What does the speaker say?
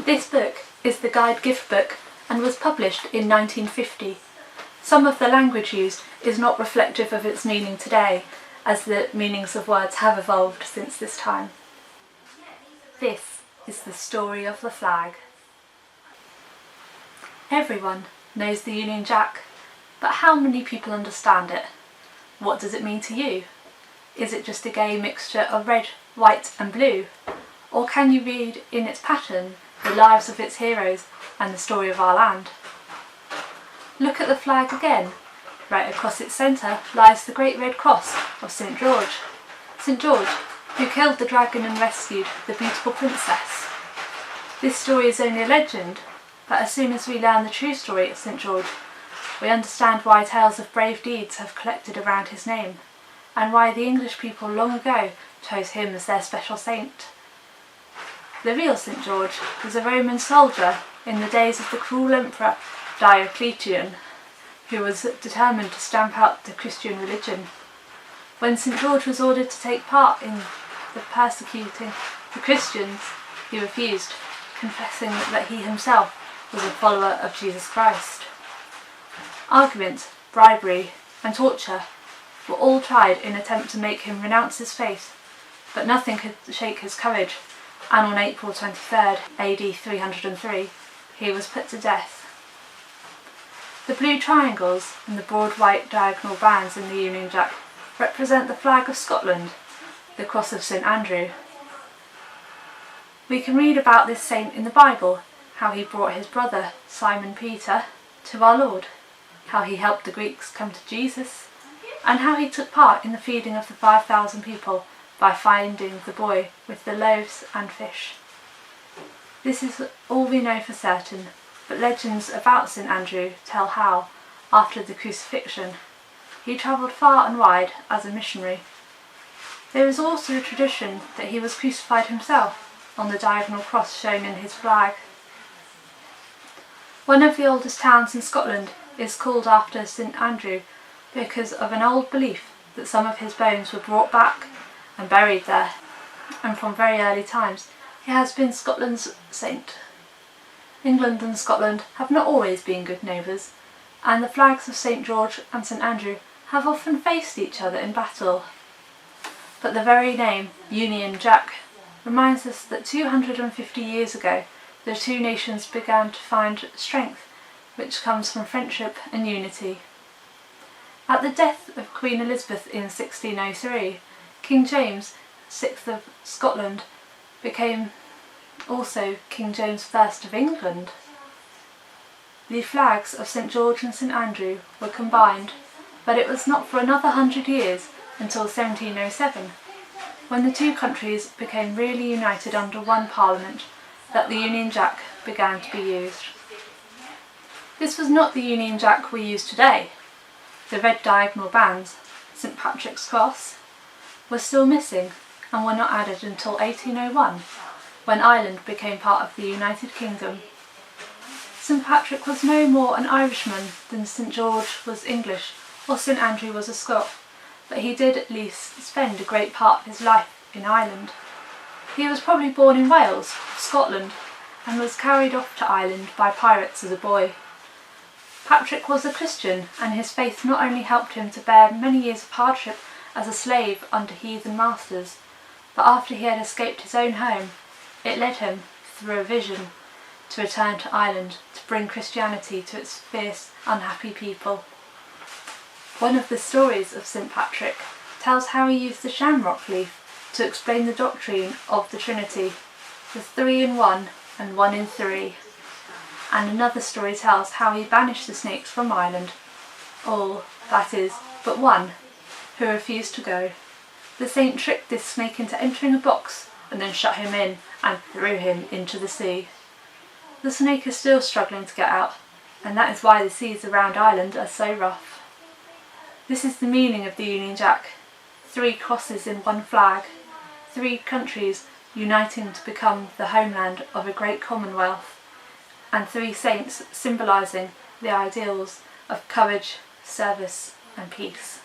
This book is the guide gift book and was published in 1950. Some of the language used is not reflective of its meaning today, as the meanings of words have evolved since this time. This is the story of the flag. Everyone knows the Union Jack, but how many people understand it? What does it mean to you? Is it just a gay mixture of red, white and blue? Or can you read in its pattern the lives of its heroes and the story of our land? Look at the flag again. Right across its centre lies the great red cross of St. George. St. George, who killed the dragon and rescued the beautiful princess. This story is only a legend, but as soon as we learn the true story of St. George, we understand why tales of brave deeds have collected around his name, and why the English people long ago chose him as their special saint. The real St. George was a Roman soldier in the days of the cruel emperor Diocletian, who was determined to stamp out the Christian religion. When St. George was ordered to take part in the persecuting the Christians, he refused, confessing that he himself was a follower of Jesus Christ. Argument, bribery and torture were all tried in an attempt to make him renounce his faith, but nothing could shake his courage, and on April 23rd, AD 303, he was put to death. The blue triangles and the broad white diagonal bands in the Union Jack represent the flag of Scotland, the cross of St. Andrew. We can read about this saint in the Bible, how he brought his brother, Simon Peter, to our Lord, how he helped the Greeks come to Jesus, and how he took part in the feeding of the 5,000 people by finding the boy with the loaves and fish. This is all we know for certain, but legends about St. Andrew tell how, after the crucifixion, he travelled far and wide as a missionary. There is also a tradition that he was crucified himself on the diagonal cross shown in his flag. One of the oldest towns in Scotland is called after St. Andrew because of an old belief that some of his bones were brought back and buried there, and from very early times he has been Scotland's saint. England and Scotland have not always been good neighbours, and the flags of St. George and St. Andrew have often faced each other in battle. But the very name, Union Jack, reminds us that 250 years ago the two nations began to find strength which comes from friendship and unity. At the death of Queen Elizabeth in 1603, King James VI of Scotland became also King James I of England. The flags of St. George and St. Andrew were combined, but it was not for another 100 years until 1707, when the two countries became really united under one parliament, that the Union Jack began to be used. This was not the Union Jack we use today. The red diagonal bands, St. Patrick's Cross, were still missing and were not added until 1801, when Ireland became part of the United Kingdom. St. Patrick was no more an Irishman than St. George was English or St. Andrew was a Scot, but he did at least spend a great part of his life in Ireland. He was probably born in Wales, Scotland, and was carried off to Ireland by pirates as a boy. Patrick was a Christian, and his faith not only helped him to bear many years of hardship as a slave under heathen masters, but after he had escaped his own home, it led him, through a vision, to return to Ireland to bring Christianity to its fierce, unhappy people. One of the stories of St. Patrick tells how he used the shamrock leaf to explain the doctrine of the Trinity, the 3 in 1 and 1 in 3. And another story tells how he banished the snakes from Ireland, all, that is, but one, who refused to go. The saint tricked this snake into entering a box and then shut him in and threw him into the sea. The snake is still struggling to get out, and that is why the seas around Ireland are so rough. This is the meaning of the Union Jack: 3 crosses in one flag, 3 countries uniting to become the homeland of a great commonwealth, and 3 saints symbolising the ideals of courage, service and peace.